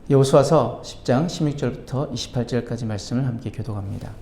여호수아서 10장 16절부터 28절까지 말씀을 함께 교독합니다.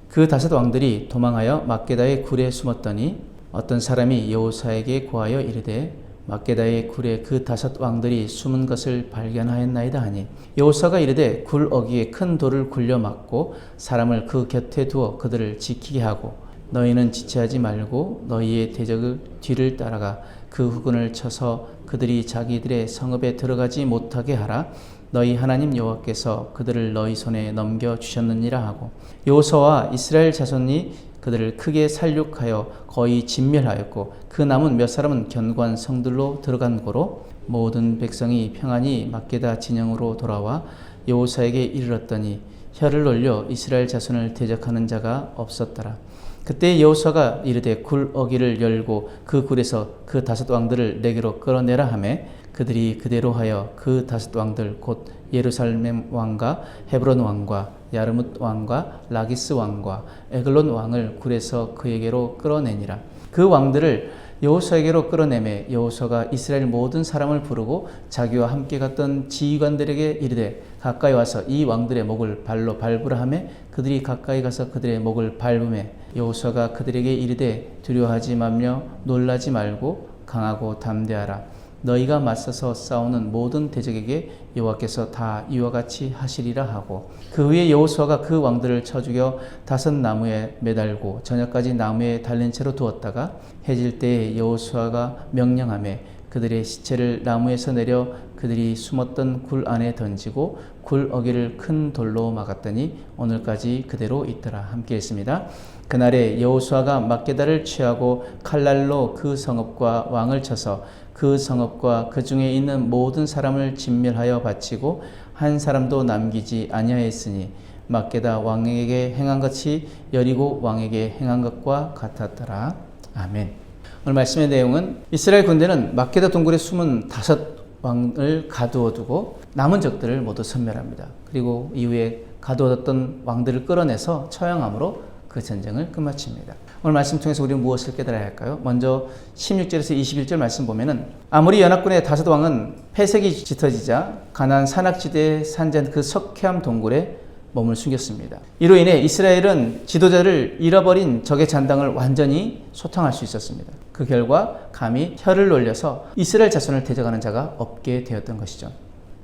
그 다섯 왕들이 도망하여 막게다의 굴에 숨었더니 어떤 사람이 여호수아에게 고하여 이르되 막게다의 굴에 그 다섯 왕들이 숨은 것을 발견하였나이다 하니 여호수아가 이르되 굴 어귀에 큰 돌을 굴려 막고 사람을 그 곁에 두어 그들을 지키게 하고 너희는 지체하지 말고 너희의 대적의 뒤를 따라가 그 후근을 쳐서 그들이 자기들의 성읍에 들어가지 못하게 하라. 너희 하나님 여호와께서 그들을 너희 손에 넘겨주셨느니라 하고 여호수아와 이스라엘 자손이 그들을 크게 살육하여 거의 진멸하였고 그 남은 몇 사람은 견고한 성들로 들어간 고로 모든 백성이 평안히 막게다 진영으로 돌아와 여호수아에게 이르렀더니 혀를 올려 이스라엘 자손을 대적하는 자가 없었더라. 그때 여호수아가 이르되 굴 어귀를 열고 그 굴에서 그 다섯 왕들을 내게로 끌어내라 하매 그들이 그대로 하여 그 다섯 왕들 곧 예루살렘 왕과 헤브론 왕과 야르뭇 왕과 라기스 왕과 에글론 왕을 굴에서 그에게로 끌어내니라. 그 왕들을 여호수아에게로 끌어내매 여호수아가 이스라엘 모든 사람을 부르고 자기와 함께 갔던 지휘관들에게 이르되 가까이 와서 이 왕들의 목을 발로 밟으라 하매 그들이 가까이 가서 그들의 목을 밟으매 여호수아가 그들에게 이르되 두려워하지 말며 놀라지 말고 강하고 담대하라. 너희가 맞서서 싸우는 모든 대적에게 여호와께서 다 이와 같이 하시리라 하고 그 후에 여호수아가 그 왕들을 쳐 죽여 다섯 나무에 매달고 저녁까지 나무에 달린 채로 두었다가 해질 때에 여호수아가 명령하매 그들의 시체를 나무에서 내려 그들이 숨었던 굴 안에 던지고 굴 어귀를 큰 돌로 막았더니 오늘까지 그대로 있더라. 함께 했습니다. 그날에 여호수아가 막게다를 취하고 칼날로 그 성읍과 왕을 쳐서 그 성읍과 그 중에 있는 모든 사람을 진멸하여 바치고 한 사람도 남기지 아니하였으니 막게다 왕에게 행한 것이 여리고 왕에게 행한 것과 같았더라. 아멘. 오늘 말씀의 내용은 이스라엘 군대는 막게다 동굴에 숨은 다섯 왕을 가두어 두고 남은 적들을 모두 섬멸합니다. 그리고 이후에 가두어뒀던 왕들을 끌어내서 처형함으로 그 전쟁을 끝마칩니다. 오늘 말씀 통해서 우리는 무엇을 깨달아야 할까요? 먼저 16절에서 21절 말씀 보면은 아모리 연합군의 다섯 왕은 패색이 짙어지자 가나안 산악지대에 산지한 그 석회암 동굴에 몸을 숨겼습니다. 이로 인해 이스라엘은 지도자를 잃어버린 적의 잔당을 완전히 소탕할 수 있었습니다. 그 결과 감히 혀를 놀려서 이스라엘 자손을 대적하는 자가 없게 되었던 것이죠.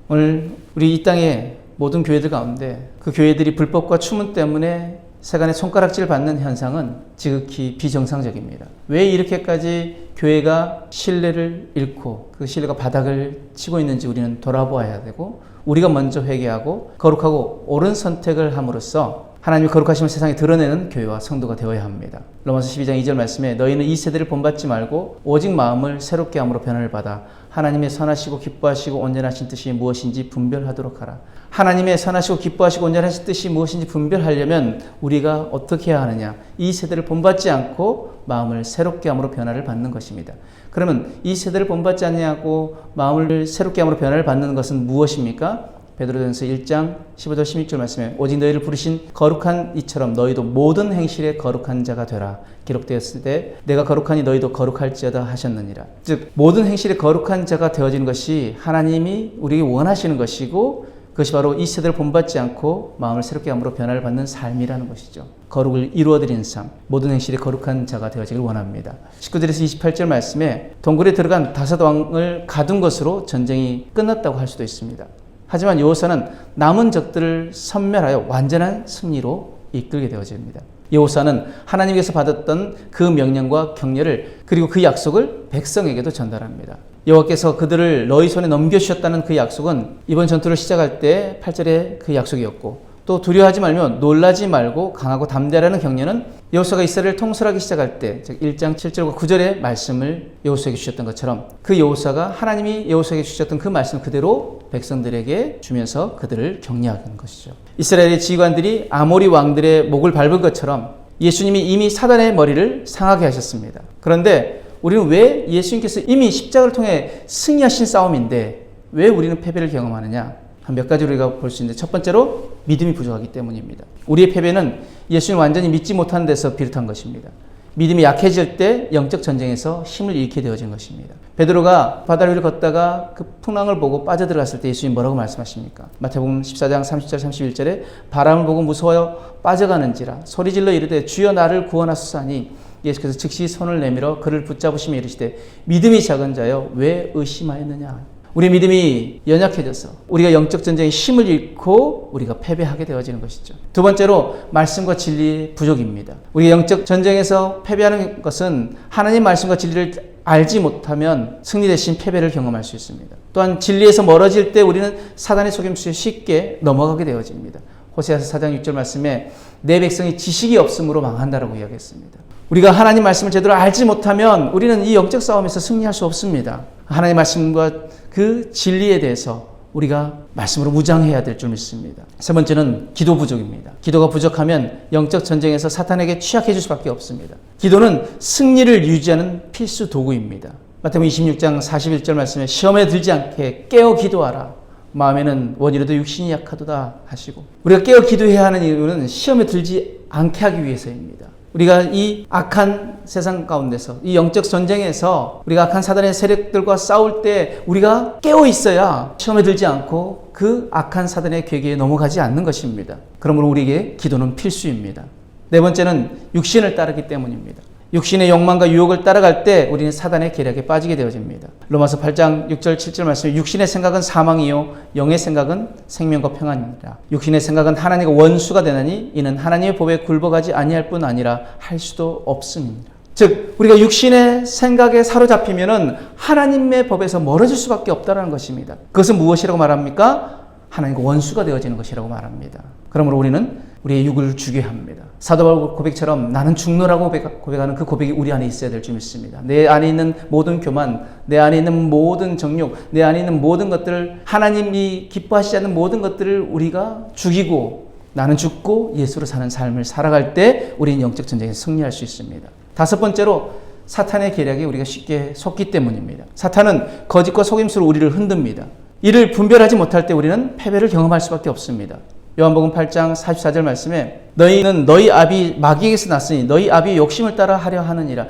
오늘 우리 이 땅의 모든 교회들 가운데 그 교회들이 불법과 추문 때문에 세간의 손가락질 받는 현상은 지극히 비정상적입니다. 왜 이렇게까지 교회가 신뢰를 잃고 그 신뢰가 바닥을 치고 있는지 우리는 돌아보아야 되고 우리가 먼저 회개하고 거룩하고 옳은 선택을 함으로써 하나님의 거룩하심을 세상에 드러내는 교회와 성도가 되어야 합니다. 로마서 12장 2절 말씀에 너희는 이 세대를 본받지 말고 오직 마음을 새롭게 함으로 변화를 받아 하나님의 선하시고 기뻐하시고 온전하신 뜻이 무엇인지 분별하도록 하라. 하나님의 선하시고 기뻐하시고 온전하신 뜻이 무엇인지 분별하려면 우리가 어떻게 해야 하느냐? 이 세대를 본받지 않고 마음을 새롭게 함으로 변화를 받는 것입니다. 그러면 이 세대를 본받지 않냐고 마음을 새롭게 함으로 변화를 받는 것은 무엇입니까? 베드로전서 1장 15절 16절 말씀에 오직 너희를 부르신 거룩한 이처럼 너희도 모든 행실에 거룩한 자가 되라. 기록되었을 때 내가 거룩하니 너희도 거룩할지어다 하셨느니라. 즉 모든 행실에 거룩한 자가 되어지는 것이 하나님이 우리에게 원하시는 것이고 그것이 바로 이 세대를 본받지 않고 마음을 새롭게 함으로 변화를 받는 삶이라는 것이죠. 거룩을 이루어드리는 삶, 모든 행실에 거룩한 자가 되어지길 원합니다. 19절에서 28절 말씀에 동굴에 들어간 다섯 왕을 가둔 것으로 전쟁이 끝났다고 할 수도 있습니다. 하지만 여호수아는 남은 적들을 섬멸하여 완전한 승리로 이끌게 되어집니다. 여호수아는 하나님께서 받았던 그 명령과 격려를 그리고 그 약속을 백성에게도 전달합니다. 여호와께서 그들을 너희 손에 넘겨주셨다는 그 약속은 이번 전투를 시작할 때 8절에 그 약속이었고 또 두려워하지 말며 놀라지 말고 강하고 담대하라는 격려는 여호수아가 이스라엘을 통솔하기 시작할 때 즉 1장 7절과 9절의 말씀을 여호수아에게 주셨던 것처럼 그 여호수아가 하나님이 여호수아에게 주셨던 그 말씀 그대로 백성들에게 주면서 그들을 격려하는 것이죠. 이스라엘의 지휘관들이 아모리 왕들의 목을 밟은 것처럼 예수님이 이미 사단의 머리를 상하게 하셨습니다. 그런데 우리는 왜 예수님께서 이미 십자가를 통해 승리하신 싸움인데 왜 우리는 패배를 경험하느냐? 한 몇 가지로 우리가 볼 수 있는데 첫 번째로 믿음이 부족하기 때문입니다. 우리의 패배는 예수님 완전히 믿지 못하는 데서 비롯한 것입니다. 믿음이 약해질 때 영적 전쟁에서 힘을 잃게 되어진 것입니다. 베드로가 바다 위를 걷다가 그 풍랑을 보고 빠져들어갔을 때 예수님 뭐라고 말씀하십니까? 마태복음 14장 30절 31절에 바람을 보고 무서워요 빠져가는지라 소리질러 이르되 주여 나를 구원하소서 하니 예수께서 즉시 손을 내밀어 그를 붙잡으시며 이르시되 믿음이 작은 자여 왜 의심하였느냐. 우리 믿음이 연약해져서 우리가 영적 전쟁의 힘을 잃고 우리가 패배하게 되어지는 것이죠. 두 번째로 말씀과 진리의 부족입니다. 우리 영적 전쟁에서 패배하는 것은 하나님 말씀과 진리를 알지 못하면 승리 대신 패배를 경험할 수 있습니다. 또한 진리에서 멀어질 때 우리는 사단의 속임수에 쉽게 넘어가게 되어집니다. 호세아서 4장 6절 말씀에 내 백성이 지식이 없으므로 망한다라고 이야기했습니다. 우리가 하나님 말씀을 제대로 알지 못하면 우리는 이 영적 싸움에서 승리할 수 없습니다. 하나님 말씀과 그 진리에 대해서 우리가 말씀으로 무장해야 될 줄 믿습니다. 세 번째는 기도 부족입니다. 기도가 부족하면 영적 전쟁에서 사탄에게 취약해질 수밖에 없습니다. 기도는 승리를 유지하는 필수 도구입니다. 마태복음 26장 41절 말씀에 시험에 들지 않게 깨어 기도하라. 마음에는 원이라도 육신이 약하도다 하시고 우리가 깨어 기도해야 하는 이유는 시험에 들지 않게 하기 위해서입니다. 우리가 이 악한 세상 가운데서 이 영적 전쟁에서 우리가 악한 사단의 세력들과 싸울 때 우리가 깨어 있어야 시험에 들지 않고 그 악한 사단의 괴계에 넘어가지 않는 것입니다. 그러므로 우리에게 기도는 필수입니다. 네 번째는 육신을 따르기 때문입니다. 육신의 욕망과 유혹을 따라갈 때 우리는 사단의 계략에 빠지게 되어집니다. 로마서 8장 6절 7절 말씀에 육신의 생각은 사망이요 영의 생각은 생명과 평안이니라. 육신의 생각은 하나님과 원수가 되나니 이는 하나님의 법에 굴복하지 아니할 뿐 아니라 할 수도 없음이니라. 즉 우리가 육신의 생각에 사로잡히면은 하나님의 법에서 멀어질 수밖에 없다는 것입니다. 그것은 무엇이라고 말합니까? 하나님과 원수가 되어지는 것이라고 말합니다. 그러므로 우리는 우리의 육을 죽여야 합니다. 사도 바울 고백처럼 나는 죽노라고 고백하는 그 고백이 우리 안에 있어야 될 줄 믿습니다. 내 안에 있는 모든 교만, 내 안에 있는 모든 정욕, 내 안에 있는 모든 것들을 하나님이 기뻐하시지 않는 모든 것들을 우리가 죽이고 나는 죽고 예수로 사는 삶을 살아갈 때 우리는 영적 전쟁에서 승리할 수 있습니다. 다섯 번째로 사탄의 계략에 우리가 쉽게 속기 때문입니다. 사탄은 거짓과 속임수로 우리를 흔듭니다. 이를 분별하지 못할 때 우리는 패배를 경험할 수밖에 없습니다. 요한복음 8장 44절 말씀에 너희는 너희 아비 마귀에게서 났으니 너희 아비의 욕심을 따라 하려 하느니라.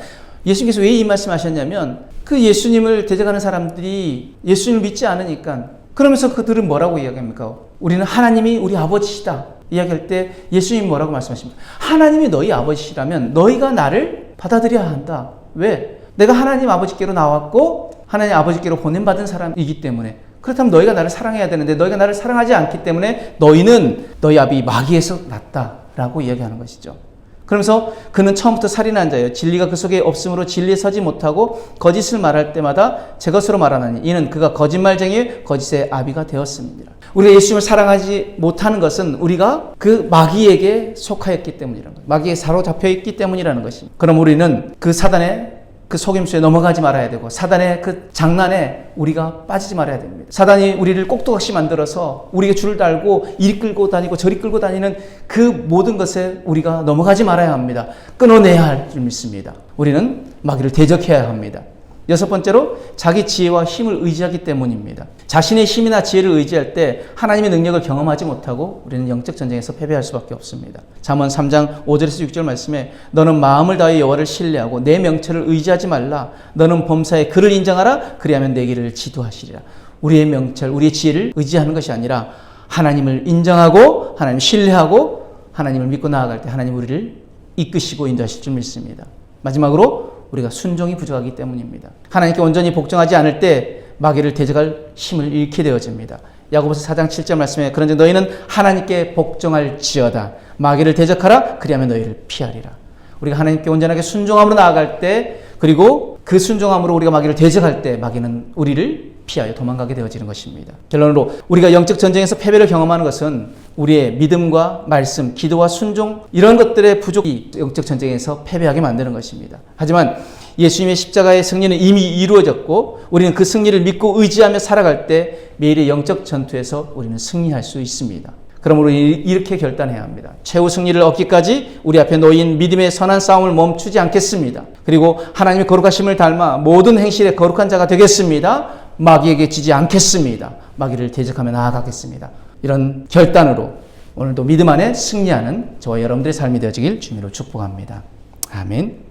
예수님께서 왜 이 말씀하셨냐면 그 예수님을 대적하는 사람들이 예수님을 믿지 않으니까 그러면서 그들은 뭐라고 이야기합니까? 우리는 하나님이 우리 아버지시다 이야기할 때 예수님이 뭐라고 말씀하십니까? 하나님이 너희 아버지시라면 너희가 나를 받아들여야 한다. 왜? 내가 하나님 아버지께로 나왔고 하나님 아버지께로 보냄받은 사람이기 때문에 그렇다면 너희가 나를 사랑해야 되는데 너희가 나를 사랑하지 않기 때문에 너희는 너희 아비 마귀에서 났다라고 이야기하는 것이죠. 그러면서 그는 처음부터 살인한 자예요. 진리가 그 속에 없으므로 진리에 서지 못하고 거짓을 말할 때마다 제 것으로 말하나니 이는 그가 거짓말쟁이의 거짓의 아비가 되었습니다. 우리가 예수님을 사랑하지 못하는 것은 우리가 그 마귀에게 속하였기 때문이라는 거예요. 마귀에 사로잡혀 있기 때문이라는 것입니다. 그럼 우리는 그 사단의 그 속임수에 넘어가지 말아야 되고 사단의 그 장난에 우리가 빠지지 말아야 됩니다. 사단이 우리를 꼭두각시 만들어서 우리가 줄을 달고 이리 끌고 다니고 저리 끌고 다니는 그 모든 것에 우리가 넘어가지 말아야 합니다. 끊어내야 할 줄 믿습니다. 우리는 마귀를 대적해야 합니다. 여섯 번째로 자기 지혜와 힘을 의지하기 때문입니다. 자신의 힘이나 지혜를 의지할 때 하나님의 능력을 경험하지 못하고 우리는 영적 전쟁에서 패배할 수밖에 없습니다. 잠언 3장 5절에서 6절 말씀에 너는 마음을 다해 여호와를 신뢰하고 내 명철을 의지하지 말라. 너는 범사에 그를 인정하라. 그리하면 내 길을 지도하시리라. 우리의 명철, 우리의 지혜를 의지하는 것이 아니라 하나님을 인정하고 하나님을 신뢰하고 하나님을 믿고 나아갈 때 하나님 우리를 이끄시고 인도하실 줄 믿습니다. 마지막으로 우리가 순종이 부족하기 때문입니다. 하나님께 온전히 복종하지 않을 때 마귀를 대적할 힘을 잃게 되어집니다. 야고보서 4장 7절 말씀에 그런즉 너희는 하나님께 복종할지어다. 마귀를 대적하라. 그리하면 너희를 피하리라. 우리가 하나님께 온전하게 순종함으로 나아갈 때 그리고 그 순종함으로 우리가 마귀를 대적할 때 마귀는 우리를 피하여 도망가게 되어지는 것입니다. 결론으로 우리가 영적 전쟁에서 패배를 경험하는 것은 우리의 믿음과 말씀, 기도와 순종 이런 것들의 부족이 영적 전쟁에서 패배하게 만드는 것입니다. 하지만 예수님의 십자가의 승리는 이미 이루어졌고 우리는 그 승리를 믿고 의지하며 살아갈 때 매일의 영적 전투에서 우리는 승리할 수 있습니다. 그러므로 이렇게 결단해야 합니다. 최후 승리를 얻기까지 우리 앞에 놓인 믿음의 선한 싸움을 멈추지 않겠습니다. 그리고 하나님의 거룩하심을 닮아 모든 행실에 거룩한 자가 되겠습니다. 마귀에게 지지 않겠습니다. 마귀를 대적하며 나아가겠습니다. 이런 결단으로 오늘도 믿음 안에 승리하는 저와 여러분들의 삶이 되어지길 주님으로 축복합니다. 아멘.